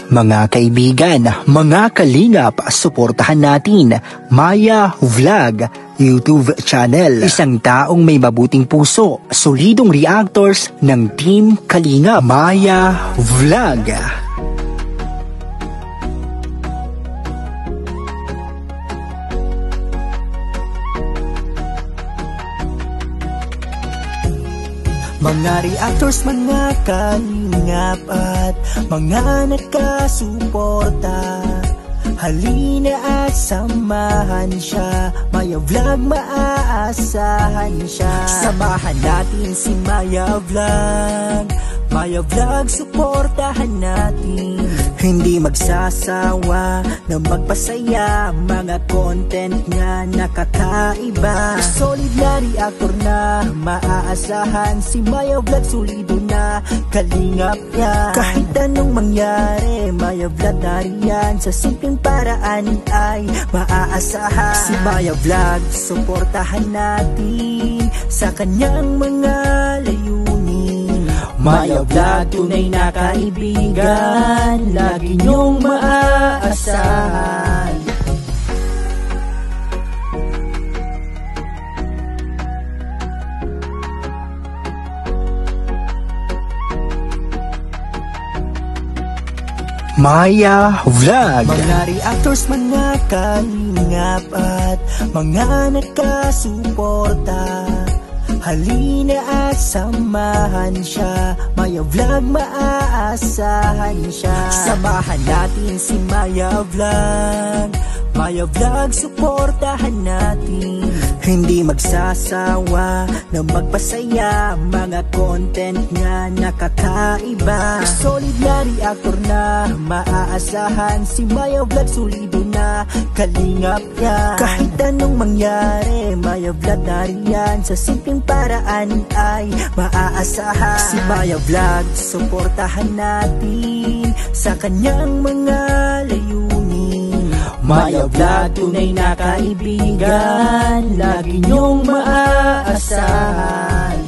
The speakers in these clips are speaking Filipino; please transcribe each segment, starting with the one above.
Mga kaibigan, mga kalingap, suportahan natin Maya Vlog YouTube channel. Isang taong may mabuting puso, solidong reactors ng Team Kalingap. Maya Vlog. Mga reactors, mga kalingap at mga nakasuporta, halina at samahan siya. Maya Vlog, maaasahan siya. Samahan natin si Maya Vlog. Maya Vlog, suportahan natin. Hindi magsasawa na magpasaya, mga content nga nakakaiba. Solid na reactor na maaasahan, si Maya Vlog solido na kalingap niya. Kahit anong mangyari, Maya Vlog nariyan, sa simpleng paraan ay maaasahan. Si Maya Vlog, suportahan natin sa kanyang mga layunin. Maya Vlog, tunay na kaibigan, lagi niyong maaasahan. Maya Vlog. Mga reactors, mga kalingap at mga nakasuporta, halina at samahan siya. Maya Vlog, maaasahan siya. Samahan natin si Maya Vlog. Maya Vlog, suportahan natin. Hindi magsasawa na magpasaya, mga content nga nakakaiba. Solid na reactor na maaasahan, si Maya Vlog solido na kalingap niya. Kahit anong mangyari, Maya Vlog nariyan, sa simpleng paraan ay maaasahan. Si Maya Vlog, suportahan natin sa kanyang mga layunin. Maya Vlog, tunay na kaibigan, lagi niyong maaasahan.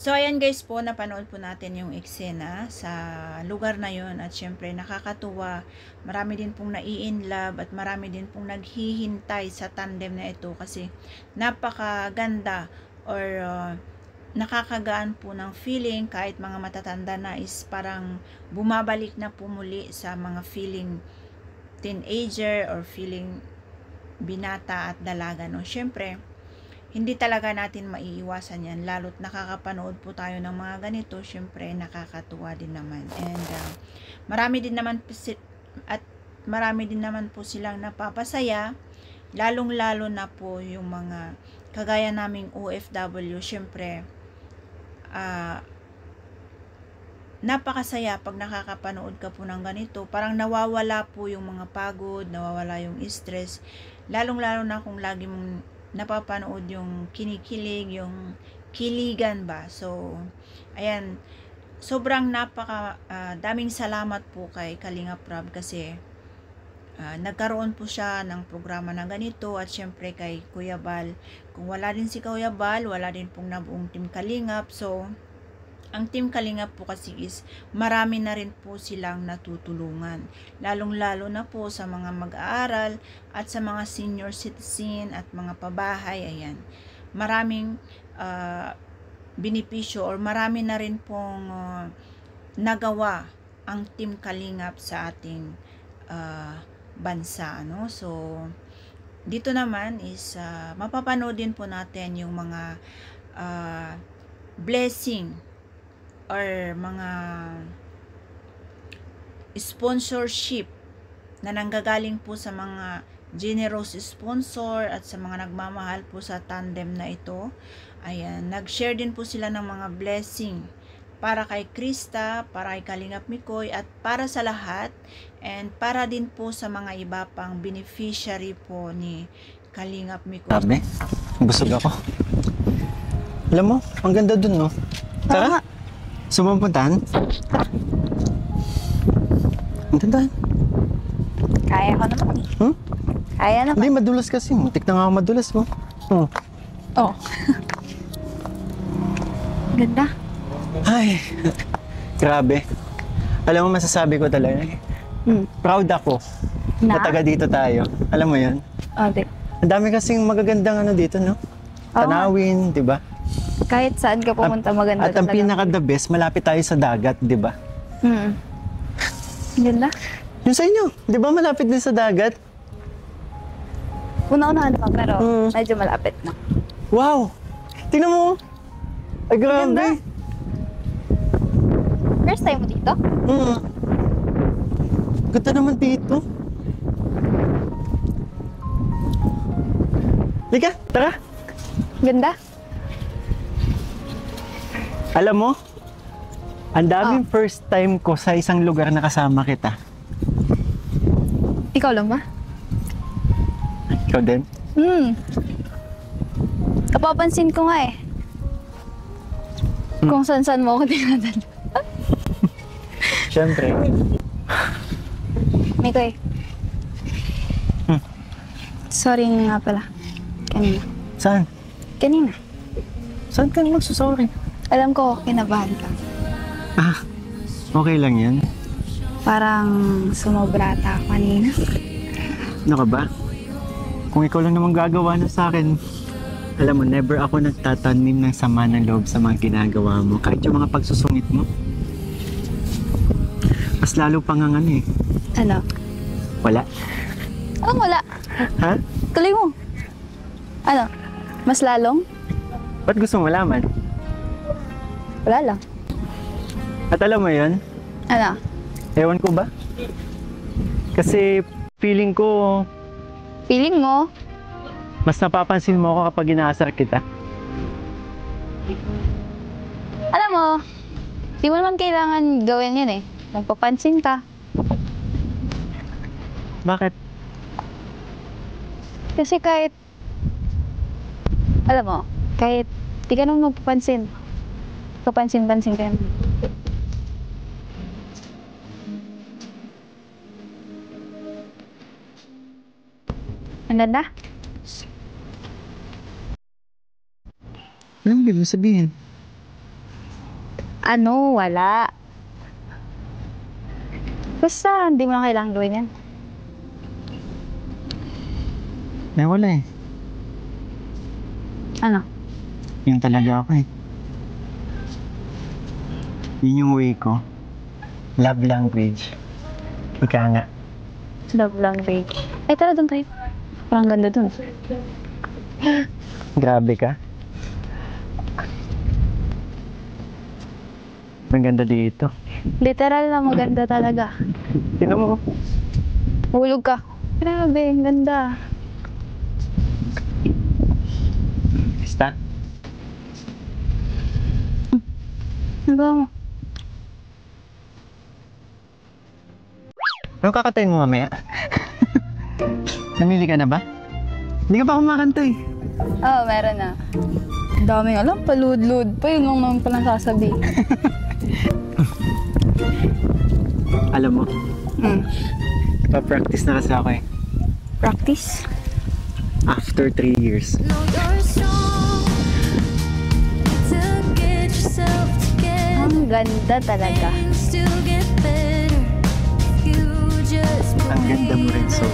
So ayan guys po, napanood po natin yung eksena sa lugar na yon at syempre nakakatuwa. Marami din pong nai-inlove at marami din pong naghihintay sa tandem na ito kasi napakaganda or nakakagaan po ng feeling. Kahit mga matatanda na is parang bumabalik na po muli sa mga feeling teenager or feeling binata at dalaga, no? Syempre hindi talaga natin maiiwasan yan, lalo't nakakapanood po tayo ng mga ganito. Syempre nakakatuwa din naman, and marami din naman po silang napapasaya, lalong lalo na po yung mga kagaya naming OFW. Syempre napakasaya pag nakakapanood ka po ng ganito. Parang nawawala po yung mga pagod, nawawala yung stress, lalong lalo na kung lagi mong napapanood yung kinikilig, yung kiligan ba. So ayan, sobrang daming salamat po kay Kalingap Rob kasi nagkaroon po siya ng programa na ganito, at syempre kay Kuya Bal. Kung wala din si Kuya Bal, wala din pong nabuong Team Kalingap. So ang Team Kalingap po kasi is marami na rin po silang natutulungan, lalong-lalo na po sa mga mag-aaral at sa mga senior citizen at mga pabahay. Ayan, maraming benepisyo or marami na rin pong nagawa ang Team Kalingap sa ating bansa, no? So dito naman is mapapanood din po natin yung mga blessing or mga sponsorship na nanggagaling po sa mga generous sponsor at sa mga nagmamahal po sa tandem na ito. Ayan, nag-share din po sila ng mga blessing para kay Krista, para kay Kalingap Mikoy, at para sa lahat, and para din po sa mga iba pang beneficiary po ni Kalingap Mikoy. Sabi, busog ako. Alam mo, ang ganda dun, no? Tara! Sumampuntahan? Ang ganda. Kaya ko naman eh. Hmm? Kaya naman. Hindi, madulas kasi. Muntik na nga ako madulas mo. Hmm. Oh. Ganda. Ay, grabe. Alam mo, masasabi ko talaga. Proud ako na taga dito tayo. Alam mo yun? Oh, di. Ang dami kasing magagandang ano dito, no? Tanawin, di ba? Kahit saan ka pumunta, maganda At ang talaga. pinaka-the best, malapit tayo sa dagat, di ba? Ganda. Yung sa inyo, di ba malapit din sa dagat? Una-unahan pa, pero medyo malapit na. Wow! Tingnan mo! Ay, grabe! Ganda. First time mo dito? Ganda naman dito. Lika, tara! Ganda. Alam mo, ang daming first time ko sa isang lugar na kasama kita. Ikaw lang ba? Ikaw din? Napapansin ko nga eh. Kung saan-saan mo ako dinadala. Siyempre. Mikoy. Sorry nga pala. Kanina. Saan? Kanina. Saan ka magsusorry? Alam ko, kinabahan ka. Ah, okay lang yan. Parang sumobra ata ako kanina. Ano ka ba? Kung ikaw lang naman gagawa na sa akin, alam mo, never ako nagtatanim ng sama ng loob sa mga ginagawa mo. Kahit yung mga pagsusungit mo. Mas lalo pang ang ano eh. Ano? Wala. Oh, wala. Ha? Tuloy mo. Ano? Mas lalong? Ba't gusto mo malaman? Wala lang. At alam mo yun? Ano? Ewan ko ba? Kasi feeling ko, Feeling mo? mas napapansin mo ako kapag inaasar kita. Alam mo, di mo naman kailangan gawin yan eh. Magpapansin ka. Bakit? Kasi kahit, alam mo, kahit di ka naman magpapansin, papansin-pansin ka naman. Ang ganda? Anong ibig sabihin? Ano? Wala. Basta, hindi mo na kailangan gawin yan. Wala eh. Ano? Yun talaga ako eh. Yun yung way ko. Love language. Ika nga. Love language. Ay, tara doon tayo. Parang ganda doon. Grabe ka. Ang ganda dito. Literal na maganda talaga. Tingnan mo. Hulog ka. Grabe, ang ganda. Basta. Ano ba mo? Ano kakatayin mo mamaya? Namili ka na ba? Hindi ka pa kumakanta eh. Oo, meron na. Daming alam, palud-lud pa. Yun lang naman palang sasabihin. Alam mo, pa-practice na kasi ako eh. Practice? After 3 years. Ang ganda talaga. Ang ganda mo rin, so.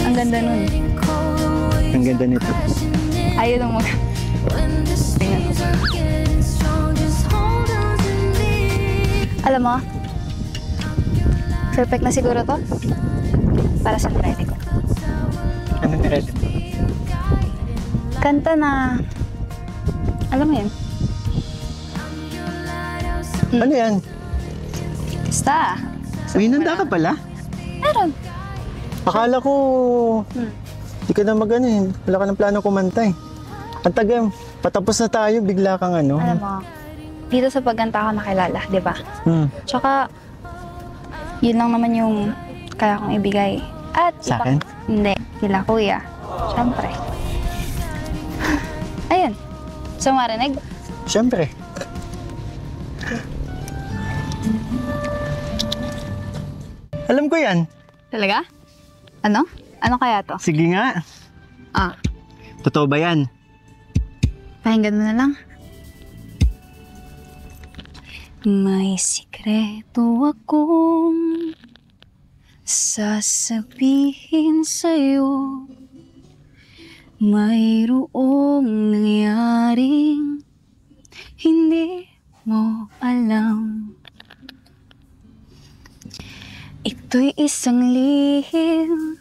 Ang ganda nun. Ang ganda nito. Ayaw nung mag... Tingnan ko. Alam mo, perfect na siguro to para sa nirete ko. Ano nirete? Kanta na... Alam mo yun? Ano yan? Basta. Uy, nanda ka pala? Meron. Akala ko... Hindi ka na mag-ano eh. Wala ka ng plano kumanta eh. Ang taga, patapos na tayo, bigla kang ano. Alam mo, dito sa pagkanta ako nakilala, di ba? Tsaka, yun lang naman yung kaya kong ibigay. At Sa akin? Hindi, sila kuya. Siyempre. Ayun. So, marinig? Siyempre. Alam ko yan. Talaga? Ano? Ano kaya to? Sige nga. Ah, Totoo ba yan? pakinggan mo na lang. May sikreto akong sasabihin sa'yo. Mayroong nangyaring hindi mo alam. Ito'y isang lihim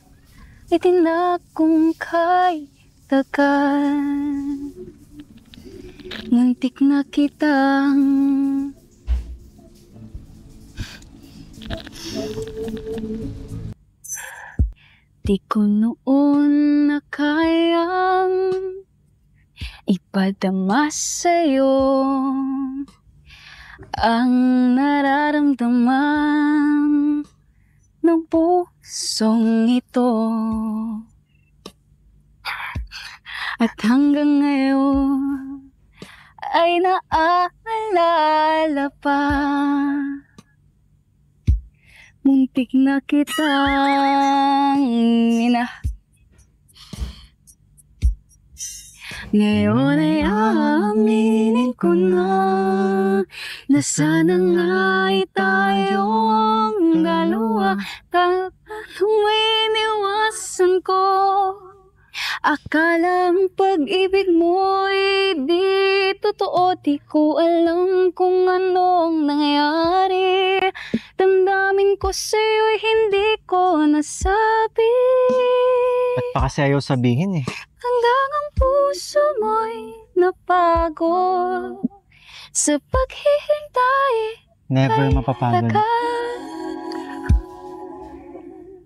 itinakong kay tagal. Muntik na kitang di ko noon na kayang ipadama sa'yo ang nararamdaman ng pusong ito. At hanggang ngayon ay naaalala pa. Muntik na kitang Ngayon ay aaminin ko na sana nga ay tayong dalawa. Kung iniwasan ko, akala ang pag-ibig mo'y di totoo. Di ko alam kung anong nangyari. Damdamin ko sa'yo'y hindi ko nasabi. Ba't pa kasi ayaw sabihin eh? Hanggang ang puso mo'y napagod sa paghihintay. Never mapapagod.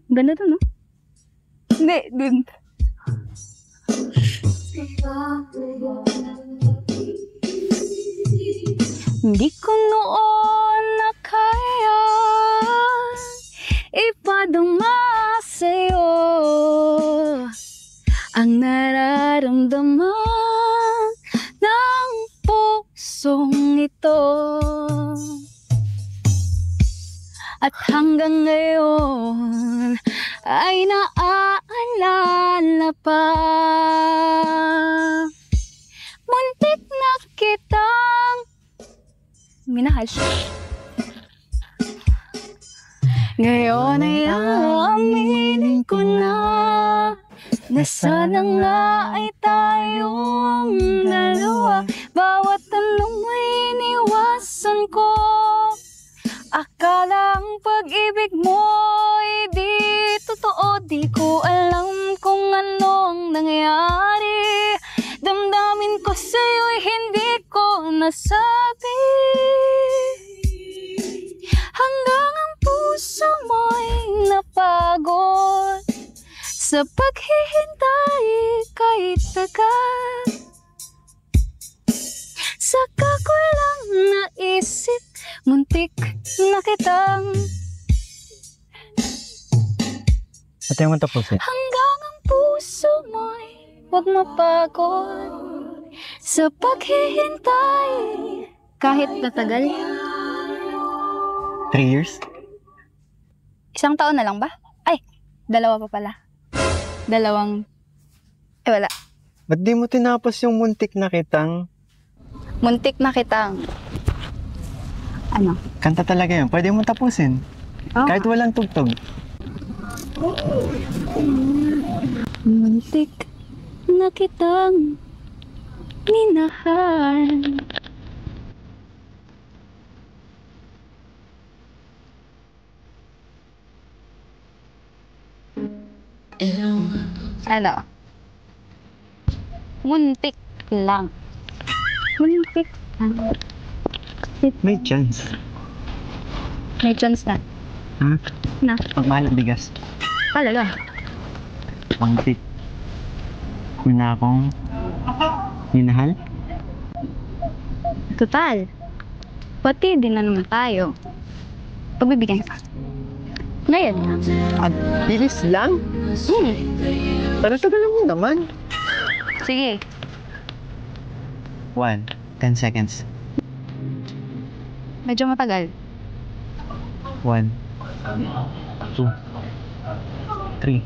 Ganda to, no? Hindi, dun. Hindi ko noon na kaya ipadama sa'yo ang nararamdaman ng pusong ito. At hanggang ngayon ay naaalala pa. Muntik na kitang minahal. Ngayon ay aaminin ko na sana nga ay tayong dalawa. Bawat tanong may iniwasan ko, akala ang pag-ibig mo'y di totoo. Di ko alam kung anong nangyari. Damdamin ko sa'yo'y hindi ko nasabi. Hanggang ang puso mo'y napagod sa paghihintay kahit tagal. Saka ko lang naisip, muntik na kitang Ba't ayaw mo tapusin? hanggang ang puso mo'y huwag mapagod sa paghihintay kahit natagal. 3 years? Isang taon na lang ba? Ay, 2 pa pala. 2. Wala. Ba't di mo tinapos yung muntik na kitang? Muntik na kitang. Ano? Kanta talaga yun. Pwede mo tapusin. Oh. Kahit walang tugtog. Muntik na kitang minahal. Ano? Muntik lang. Muntik lang. May chance. May chance na. Ha? Na? Pagmahal ang bigas. Talaga? Muntik. Kung na akong minahal? Total. Pati din na naman tayo. Pagbibigyan ka. Ngayon na. At bilis lang? Tagal mo naman. Sige. 1, 10 seconds. Medyo matagal. 1, 2, 3,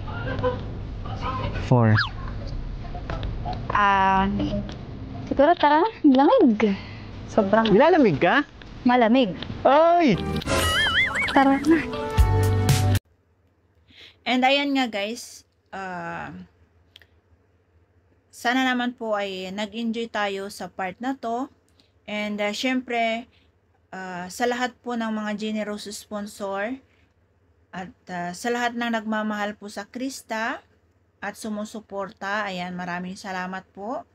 4. Siguro tara, lamig. Sobrang Nilalamig ka? malamig. Ay! Tara na. And ayan nga guys, sana naman po ay nag-enjoy tayo sa part na to. And syempre, sa lahat po ng mga generous sponsor at sa lahat ng nagmamahal po sa Krista at sumusuporta, ayan, maraming salamat po.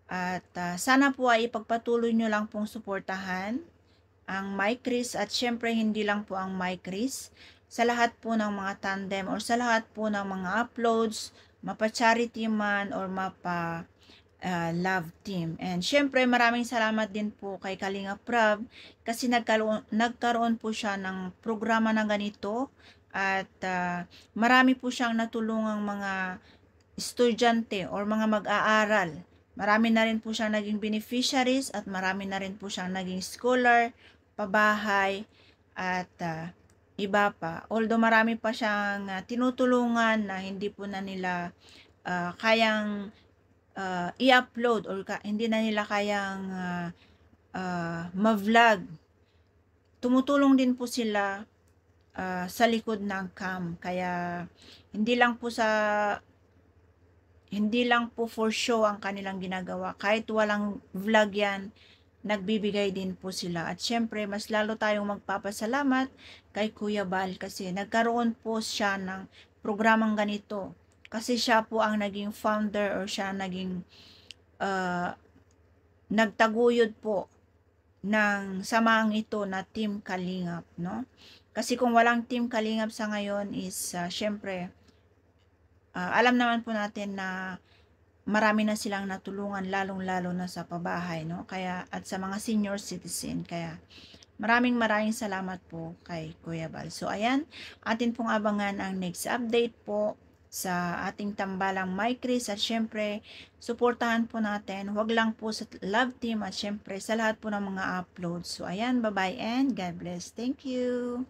At sana po ay ipagpatuloy nyo lang pong suportahan ang My Chris at syempre hindi lang po ang My Chris. Sa lahat po ng mga tandem or sa lahat po ng mga uploads, mapa-charity man or mapa-love team. And syempre maraming salamat din po kay Kalinga Prab kasi nagkaroon po siya ng programa na ganito at marami po siyang natulungang mga estudyante or mga mag-aaral. Marami na rin po siyang naging beneficiaries at marami na rin po siyang naging scholar, pabahay at iba pa. Although marami pa siyang tinutulungan na hindi po na nila kayang i-upload or hindi na nila kayang ma-vlog. Tumutulong din po sila sa likod ng cam. Kaya hindi lang po for show ang kanilang ginagawa. Kahit walang vlog yan, nagbibigay din po sila. At syempre, mas lalo tayong magpapasalamat kay Kuya Bal kasi nagkaroon po siya ng programang ganito. Kasi siya po ang naging founder or siya naging nagtaguyod po ng samaang ito na Team Kalingap, no? Kasi kung walang Team Kalingap sa ngayon is syempre, alam naman po natin na marami na silang natulungan lalong-lalo na sa pabahay, no? Kaya at sa mga senior citizen. Kaya maraming salamat po kay Kuya Bal. So ayan, atin pong abangan ang next update po sa ating tambalang My Chris at syempre suportahan po natin. Huwag lang po sa love team at syempre sa lahat po ng mga uploads. So ayan, bye-bye and God bless. Thank you.